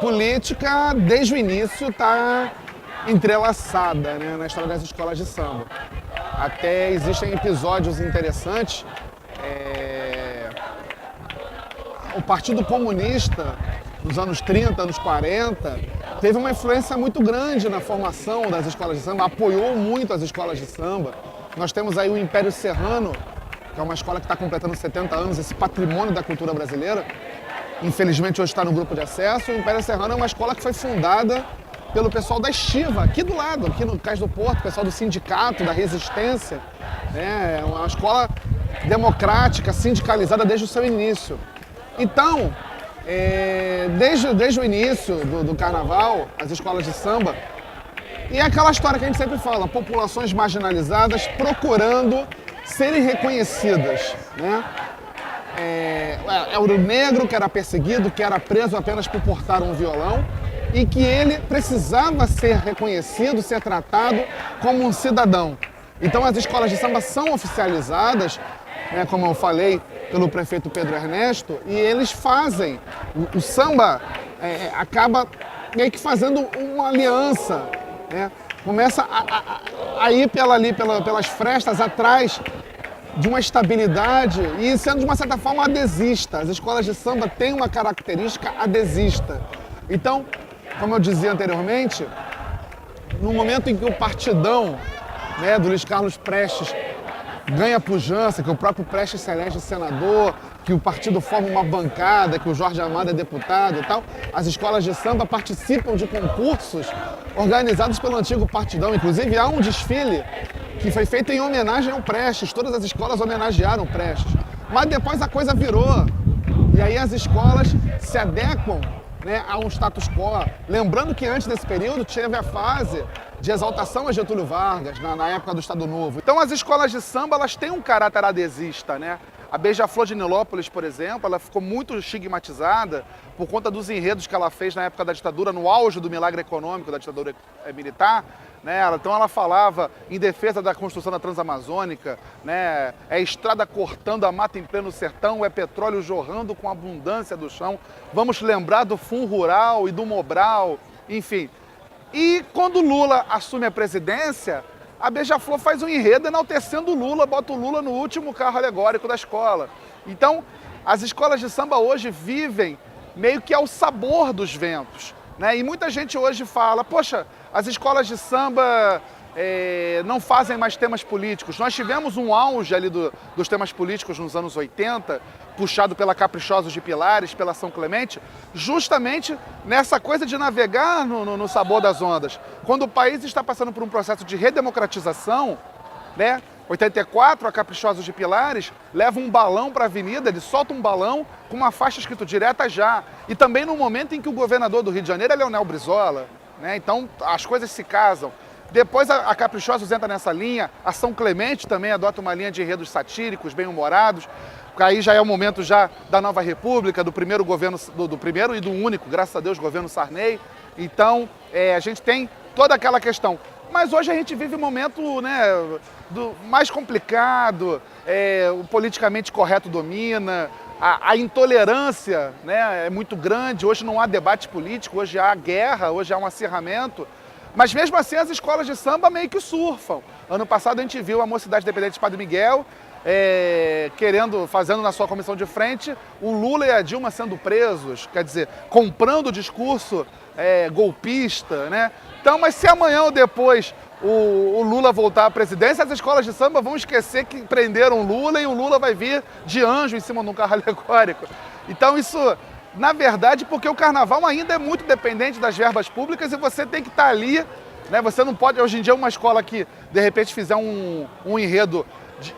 Política, desde o início, está entrelaçada, né, na história das escolas de samba. Até existem episódios interessantes. O Partido Comunista, nos anos 30, anos 40, teve uma influência muito grande na formação das escolas de samba, apoiou muito as escolas de samba. Nós temos aí o Império Serrano, que é uma escola que está completando 70 anos, esse patrimônio da cultura brasileira. Infelizmente hoje está no grupo de acesso. O Império Serrano é uma escola que foi fundada pelo pessoal da Estiva, aqui do lado, aqui no Cais do Porto, pessoal do sindicato, da resistência. É uma escola democrática, sindicalizada desde o seu início. Então, desde o início do carnaval, as escolas de samba, e é aquela história que a gente sempre fala, populações marginalizadas procurando serem reconhecidas, né? É o negro que era perseguido, que era preso apenas por portar um violão e que ele precisava ser reconhecido, ser tratado como um cidadão. Então as escolas de samba são oficializadas, né, como eu falei, pelo prefeito Pedro Ernesto, e eles fazem, o samba acaba meio que fazendo uma aliança, né? Começa a ir pelas frestas atrás de uma estabilidade e sendo de uma certa forma adesista. As escolas de samba têm uma característica adesista. Então, como eu dizia anteriormente, no momento em que o partidão, né, do Luiz Carlos Prestes ganha pujança, que o próprio Prestes se elege senador, que o partido forma uma bancada, que o Jorge Amado é deputado e tal, as escolas de samba participam de concursos organizados pelo antigo partidão. Inclusive há um desfile que foi feito em homenagem ao Prestes, todas as escolas homenagearam o Prestes. Mas depois a coisa virou, e aí as escolas se adequam, né, a um status quo. Lembrando que antes desse período teve a fase de exaltação a Getúlio Vargas, na época do Estado Novo. Então as escolas de samba, elas têm um caráter adesista, né? A Beija-Flor de Nilópolis, por exemplo, ela ficou muito estigmatizada por conta dos enredos que ela fez na época da ditadura, no auge do milagre econômico da ditadura militar, né? Então ela falava em defesa da construção da Transamazônica, né? É estrada cortando a mata em pleno sertão, é petróleo jorrando com abundância do chão. Vamos lembrar do Fundo Rural e do Mobral, enfim. E quando Lula assume a presidência, a Beija-Flor faz um enredo enaltecendo o Lula, bota o Lula no último carro alegórico da escola. Então, as escolas de samba hoje vivem meio que ao sabor dos ventos, né? E muita gente hoje fala, poxa, as escolas de samba não fazem mais temas políticos. Nós tivemos um auge ali dos temas políticos nos anos 80, puxado pela Caprichosos de Pilares, pela São Clemente, justamente nessa coisa de navegar no sabor das ondas. Quando o país está passando por um processo de redemocratização, né? 84, a Caprichosos de Pilares leva um balão para a avenida, ele solta um balão com uma faixa escrito direta já. E também no momento em que o governador do Rio de Janeiro é Leonel Brizola, né? Então as coisas se casam. Depois a Caprichosos entra nessa linha, a São Clemente também adota uma linha de enredos satíricos, bem-humorados. Aí já é o momento já da nova república, do primeiro governo, do primeiro e do único, graças a Deus, governo Sarney. Então a gente tem toda aquela questão. Mas hoje a gente vive um momento, né, mais complicado, o politicamente correto domina, a intolerância, né, é muito grande, hoje não há debate político, hoje há guerra, hoje há um acirramento. Mas mesmo assim as escolas de samba meio que surfam. Ano passado a gente viu a Mocidade Independente de Padre Miguel fazendo na sua comissão de frente o Lula e a Dilma sendo presos, quer dizer, comprando o discurso golpista, né? Então, mas se amanhã ou depois o Lula voltar à presidência, as escolas de samba vão esquecer que prenderam o Lula e o Lula vai vir de anjo em cima de um carro alegórico. Então isso, na verdade, porque o carnaval ainda é muito dependente das verbas públicas e você tem que estar ali, né? Você não pode, hoje em dia, uma escola que de repente fizer um enredo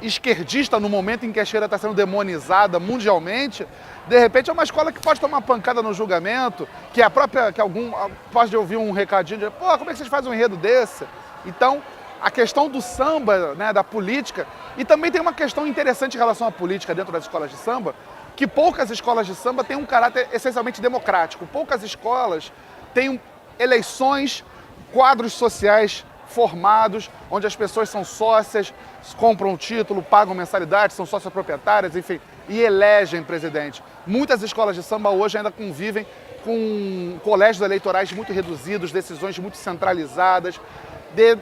esquerdista no momento em que a esquerda está sendo demonizada mundialmente, de repente é uma escola que pode tomar pancada no julgamento, que algum pode ouvir um recadinho de, pô, como é que vocês fazem um enredo desse? Então, a questão do samba, né, da política, e também tem uma questão interessante em relação à política dentro das escolas de samba, que poucas escolas de samba têm um caráter essencialmente democrático. Poucas escolas têm eleições, quadros sociais formados, onde as pessoas são sócias, compram o título, pagam mensalidade, são sócias proprietárias, enfim. e elegem presidente. Muitas escolas de samba hoje ainda convivem com colégios eleitorais muito reduzidos, decisões muito centralizadas,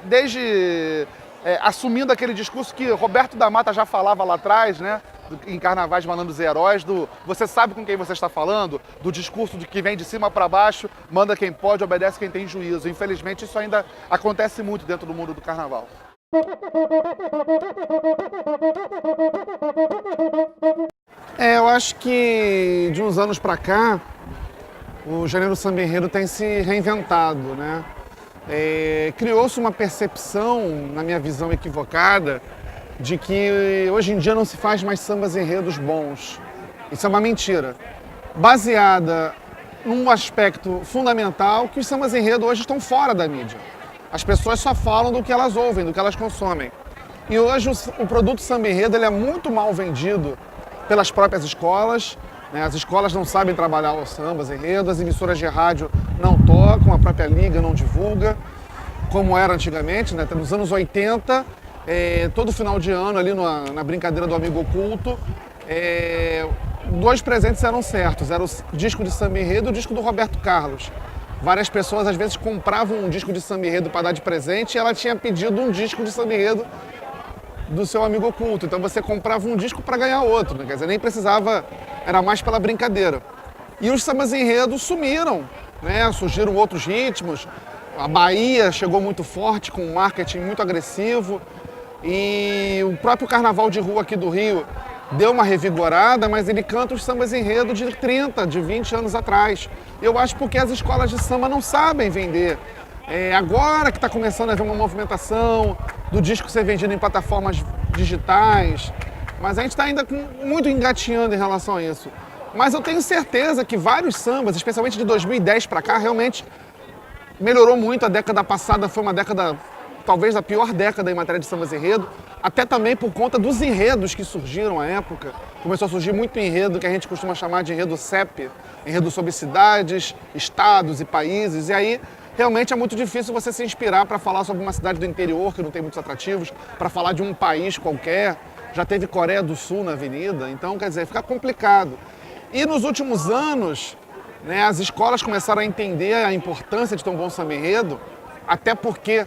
desde assumindo aquele discurso que Roberto da Mata já falava lá atrás, né? Em Carnavais Malandros e Heróis, do você sabe com quem você está falando, do discurso de que vem de cima para baixo, manda quem pode, obedece quem tem juízo. Infelizmente isso ainda acontece muito dentro do mundo do carnaval. Eu acho que de uns anos para cá, o gênero samba enredo tem se reinventado, né? Criou-se uma percepção, na minha visão equivocada, de que hoje em dia não se faz mais sambas enredos bons. Isso é uma mentira. Baseada num aspecto fundamental que os sambas enredo hoje estão fora da mídia. As pessoas só falam do que elas ouvem, do que elas consomem. E hoje o produto samba enredo ele é muito mal vendido pelas próprias escolas, né? As escolas não sabem trabalhar os sambas enredo, as emissoras de rádio não tocam, a própria liga não divulga, como era antigamente, né? Nos anos 80, todo final de ano, ali na brincadeira do amigo oculto, dois presentes eram certos, era o disco de samba enredo e o disco do Roberto Carlos. Várias pessoas às vezes compravam um disco de samba enredo para dar de presente e ela tinha pedido um disco de samba enredo do seu amigo oculto. Então você comprava um disco para ganhar outro, né? Quer dizer, nem precisava, era mais pela brincadeira. E os sambas enredos sumiram, né? Surgiram outros ritmos. A Bahia chegou muito forte com um marketing muito agressivo e o próprio carnaval de rua aqui do Rio deu uma revigorada, mas ele canta os sambas enredo de 30, de 20 anos atrás. Eu acho porque as escolas de samba não sabem vender. Agora que está começando a haver uma movimentação do disco ser vendido em plataformas digitais, mas a gente está ainda muito engatinhando em relação a isso. Mas eu tenho certeza que vários sambas, especialmente de 2010 para cá, realmente melhorou muito. A década passada foi uma década, talvez a pior década em matéria de sambas enredo, até também por conta dos enredos que surgiram à época. Começou a surgir muito enredo que a gente costuma chamar de enredo CEP, enredo sobre cidades, estados e países, e aí realmente é muito difícil você se inspirar para falar sobre uma cidade do interior que não tem muitos atrativos, para falar de um país qualquer. Já teve Coreia do Sul na avenida, então quer dizer, fica complicado. E nos últimos anos, né, as escolas começaram a entender a importância de ter um bom samba enredo, até porque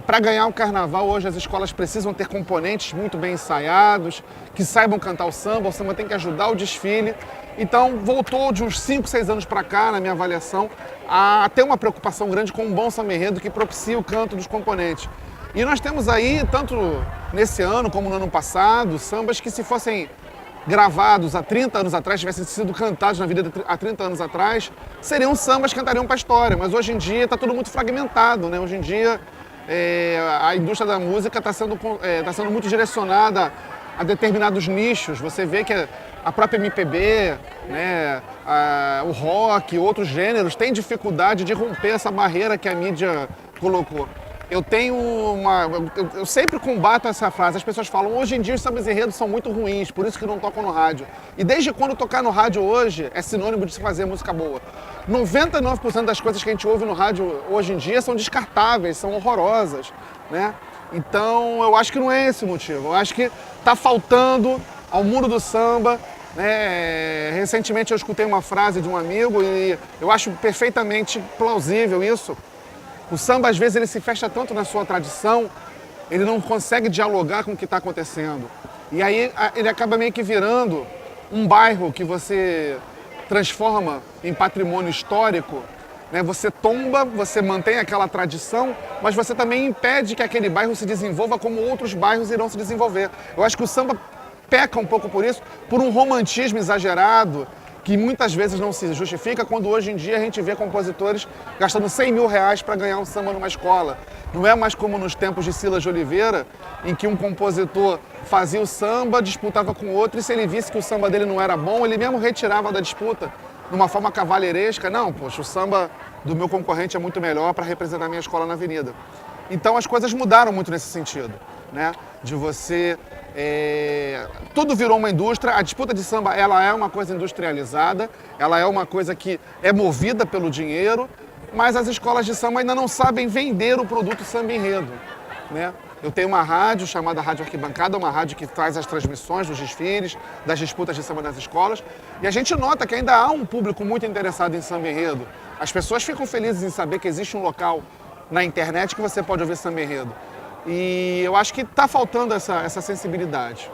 para ganhar o carnaval hoje as escolas precisam ter componentes muito bem ensaiados, que saibam cantar o samba tem que ajudar o desfile. Então voltou de uns 5, 6 anos para cá, na minha avaliação, a ter uma preocupação grande com um bom samba enredo que propicia o canto dos componentes. E nós temos aí, tanto nesse ano como no ano passado, sambas que se fossem gravados há 30 anos atrás, tivessem sido cantados na vida há 30 anos atrás, seriam sambas que cantariam para a história. Mas hoje em dia está tudo muito fragmentado, né? Hoje em dia a indústria da música está sendo muito direcionada a determinados nichos. Você vê que a própria MPB, né, o rock, outros gêneros têm dificuldade de romper essa barreira que a mídia colocou. Eu sempre combato essa frase. As pessoas falam, hoje em dia os sambas enredos são muito ruins, por isso que não tocam no rádio. E desde quando tocar no rádio hoje é sinônimo de se fazer música boa. 99% das coisas que a gente ouve no rádio hoje em dia são descartáveis, são horrorosas, né? Então eu acho que não é esse o motivo. Eu acho que está faltando ao mundo do samba, né? Recentemente eu escutei uma frase de um amigo e eu acho perfeitamente plausível isso. O samba, às vezes, ele se fecha tanto na sua tradição, ele não consegue dialogar com o que está acontecendo. E aí ele acaba meio que virando um bairro que você transforma em patrimônio histórico, né? Você tomba, você mantém aquela tradição, mas você também impede que aquele bairro se desenvolva como outros bairros irão se desenvolver. Eu acho que o samba peca um pouco por isso, por um romantismo exagerado, que muitas vezes não se justifica quando hoje em dia a gente vê compositores gastando 100 mil reais para ganhar um samba numa escola. Não é mais como nos tempos de Silas de Oliveira, em que um compositor fazia o samba, disputava com outro, e se ele visse que o samba dele não era bom, ele mesmo retirava da disputa, de uma forma cavalheiresca. Não, poxa, o samba do meu concorrente é muito melhor para representar a minha escola na avenida. Então as coisas mudaram muito nesse sentido, né? De você... tudo virou uma indústria. A disputa de samba, ela é uma coisa industrializada, ela é uma coisa que é movida pelo dinheiro, mas as escolas de samba ainda não sabem vender o produto samba enredo, né? Eu tenho uma rádio chamada Rádio Arquibancada, uma rádio que traz as transmissões dos desfiles, das disputas de samba nas escolas. E a gente nota que ainda há um público muito interessado em samba enredo. As pessoas ficam felizes em saber que existe um local na internet que você pode ouvir samba enredo. E eu acho que está faltando essa sensibilidade.